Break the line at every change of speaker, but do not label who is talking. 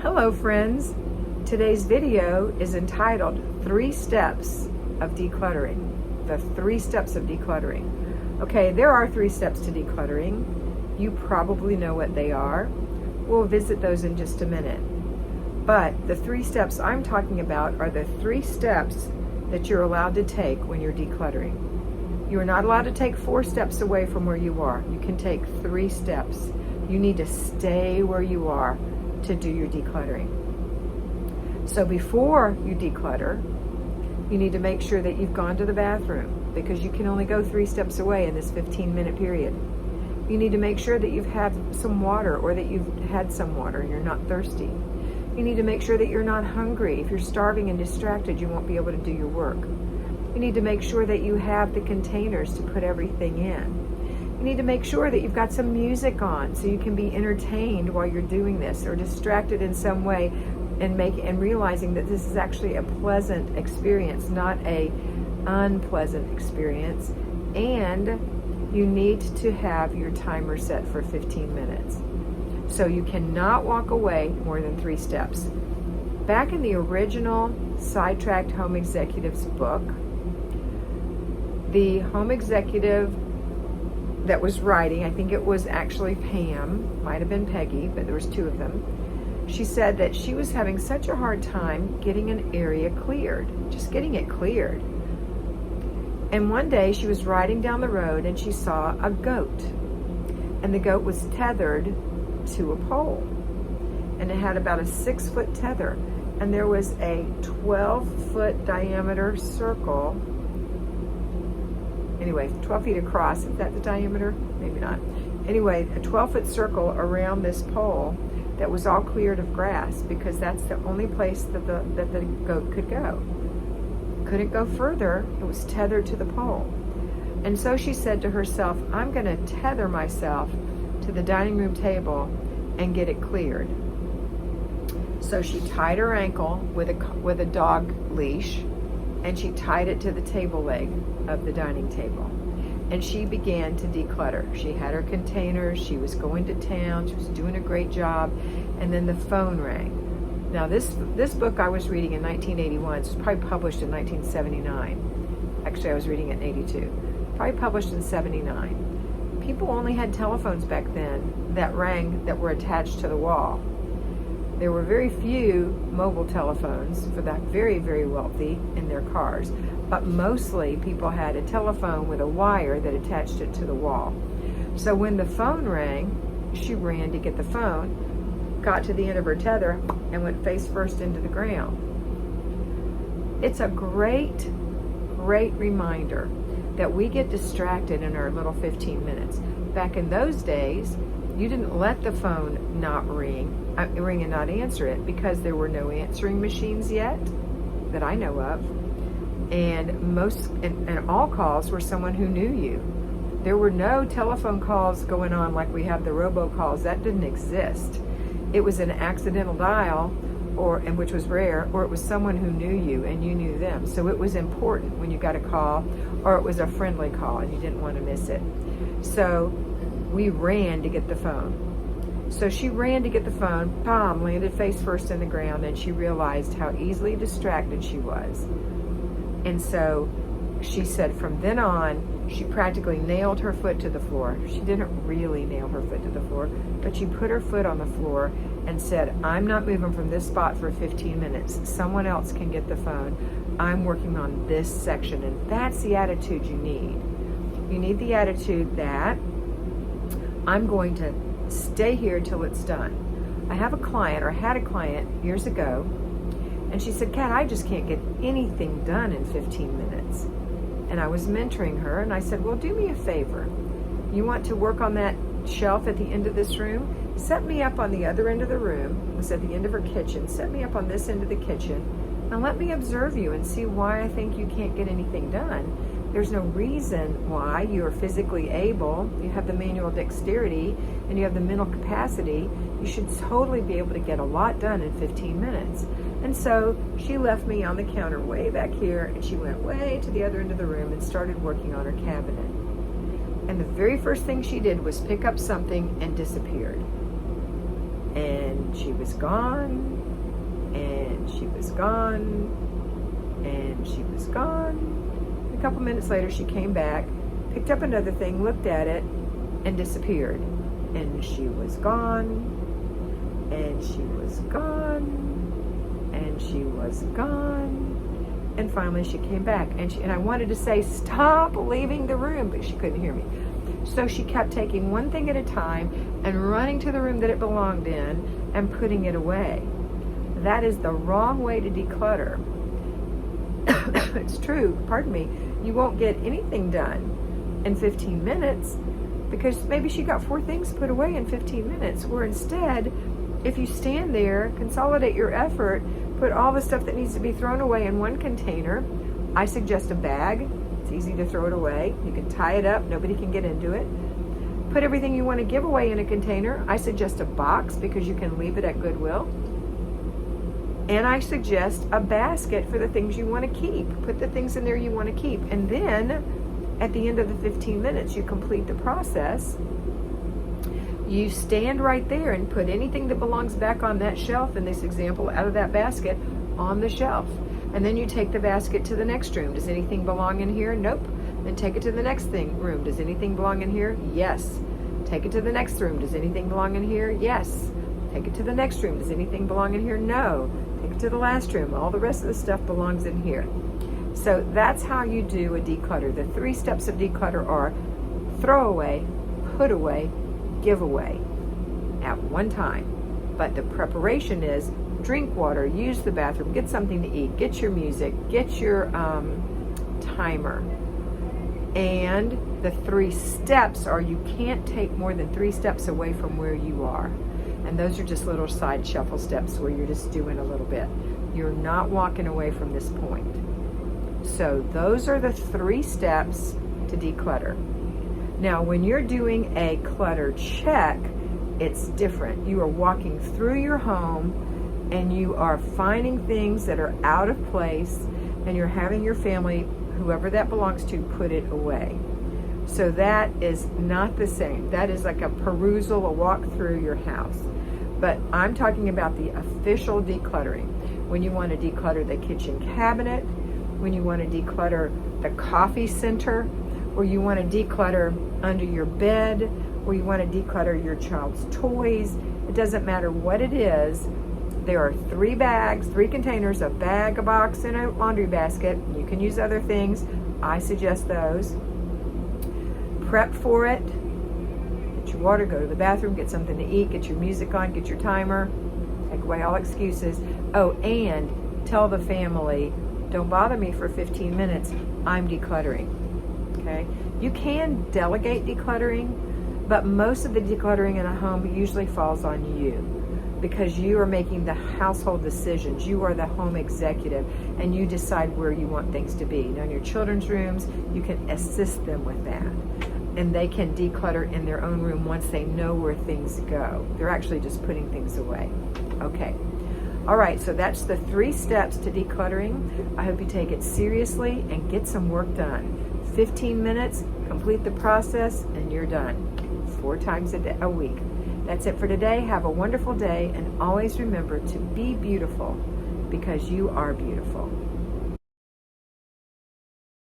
Hello friends, today's video is entitled 3 Steps of Decluttering. The 3 steps of decluttering. Okay, there are 3 steps to decluttering. You probably know what they are. We'll visit those in just a minute. But the 3 steps I'm talking about are the 3 steps that you're allowed to take when you're decluttering. You are not allowed to take 4 steps away from where you are. You can take 3 steps. You need to stay where you are to do your decluttering. So before you declutter, you need to make sure that you've gone to the bathroom, because you can only go 3 steps away in this 15-minute period. You need to make sure that you've had some water, or that you've had some water and you're not thirsty. You need to make sure that you're not hungry. If you're starving and distracted, you won't be able to do your work. You need to make sure that you have the containers to put everything in. You need to make sure that you've got some music on so you can be entertained while you're doing this, or distracted in some way, and realizing that this is actually a pleasant experience, not a unpleasant experience. And you need to have your timer set for 15 minutes. So you cannot walk away more than 3 steps. Back in the original Sidetracked Home Executives book, the home executive that was writing, I think it was actually Pam, might have been Peggy, but there was 2 of them. She said that she was having such a hard time getting an area cleared, just getting it cleared. And one day she was riding down the road and she saw a goat, and the goat was tethered to a pole, and it had about a 6-foot tether, and there was a 12-foot diameter circle. Anyway, 12 feet across. Is that the diameter? Maybe not. Anyway, a 12-foot circle around this pole that was all cleared of grass, because that's the only place that the goat could go. Couldn't go further. It was tethered to the pole. And so she said to herself, I'm going to tether myself to the dining room table and get it cleared. So she tied her ankle with a dog leash, and she tied it to the table leg of the dining table. And she began to declutter. She had her containers, she was going to town, she was doing a great job, and then the phone rang. Now this book I was reading in 1981, it was probably published in 1979. Actually, I was reading it in 82. Probably published in 79. People only had telephones back then that rang, that were attached to the wall. There were very few mobile telephones for the very, very wealthy in their cars, but mostly people had a telephone with a wire that attached it to the wall. So when the phone rang, she ran to get the phone, got to the end of her tether, and went face first into the ground. It's a great, great reminder that we get distracted in our little 15 minutes. Back in those days, you didn't let the phone not ring and not answer it, because there were no answering machines yet that I know of, and all calls were someone who knew you. There were no telephone calls going on like we have the robocalls. That didn't exist. It was an accidental dial, and which was rare, or it was someone who knew you and you knew them. So it was important when you got a call, or it was a friendly call and you didn't want to miss it. So we ran to get the phone. So she ran to get the phone, landed face first in the ground, and she realized how easily distracted she was. And so she said from then on, she practically nailed her foot to the floor. She didn't really nail her foot to the floor, but she put her foot on the floor and said, I'm not moving from this spot for 15 minutes. Someone else can get the phone. I'm working on this section. And that's the attitude you need. You need the attitude that I'm going to stay here till it's done. I have a client, or had a client years ago, and she said, Kat, I just can't get anything done in 15 minutes. And I was mentoring her, and I said, well, do me a favor. You want to work on that shelf at the end of this room? Set me up on the other end of the room. It was at the end of her kitchen. Set me up on this end of the kitchen, and let me observe you and see why I think you can't get anything done. There's no reason why. You are physically able, you have the manual dexterity, and you have the mental capacity. You should totally be able to get a lot done in 15 minutes. And so she left me on the counter way back here, and she went way to the other end of the room and started working on her cabinet. And the very first thing she did was pick up something and disappeared. And she was gone, and she was gone, and she was gone. A couple minutes later, she came back, picked up another thing, looked at it, and disappeared. And she was gone, and she was gone, and she was gone. And finally she came back, and I wanted to say, stop leaving the room, but she couldn't hear me. So she kept taking one thing at a time and running to the room that it belonged in and putting it away. That is the wrong way to declutter. It's true, pardon me, you won't get anything done in 15 minutes because maybe she got 4 things put away in 15 minutes, where instead, if you stand there, consolidate your effort, put all the stuff that needs to be thrown away in one container. I suggest a bag. It's easy to throw it away. You can tie it up. Nobody can get into it. Put everything you want to give away in a container. I suggest a box because you can leave it at Goodwill. And I suggest a basket for the things you want to keep. Put the things in there you want to keep. And then at the end of the 15 minutes, you complete the process. You stand right there and put anything that belongs back on that shelf, in this example, out of that basket, on the shelf. And then you take the basket to the next room. Does anything belong in here? Nope. Then take it to the next room. Does anything belong in here? Yes. Take it to the next room. Does anything belong in here? Yes. Take it to the next room. Does anything belong in here? No. Take it to the last room. All the rest of the stuff belongs in here. So that's how you do a declutter. The 3 steps of declutter are throw away, put away, give away at one time. But the preparation is drink water, use the bathroom, get something to eat, get your music, get your timer. And the 3 steps are you can't take more than 3 steps away from where you are. And those are just little side shuffle steps where you're just doing a little bit. You're not walking away from this point. So those are the 3 steps to declutter. Now, when you're doing a clutter check, it's different. You are walking through your home and you are finding things that are out of place, and you're having your family, whoever that belongs to, put it away. So that is not the same. That is like a perusal, a walk through your house. But I'm talking about the official decluttering. When you want to declutter the kitchen cabinet, when you want to declutter the coffee center, or you want to declutter under your bed, or you want to declutter your child's toys. It doesn't matter what it is. There are 3 bags, 3 containers, a bag, a box, and a laundry basket. You can use other things. I suggest those. Prep for it. Get your water, go to the bathroom, get something to eat, get your music on, get your timer. Take away all excuses. Oh, and tell the family, don't bother me for 15 minutes. I'm decluttering. Okay? You can delegate decluttering, but most of the decluttering in a home usually falls on you because you are making the household decisions. You are the home executive, and you decide where you want things to be. Now, in your children's rooms, you can assist them with that, and they can declutter in their own room once they know where things go. They're actually just putting things away. Okay. All right, so that's the 3 steps to decluttering. I hope you take it seriously and get some work done. 15 minutes, complete the process, and you're done. 4 times a week. That's it for today. Have a wonderful day, and always remember to be beautiful because you are beautiful.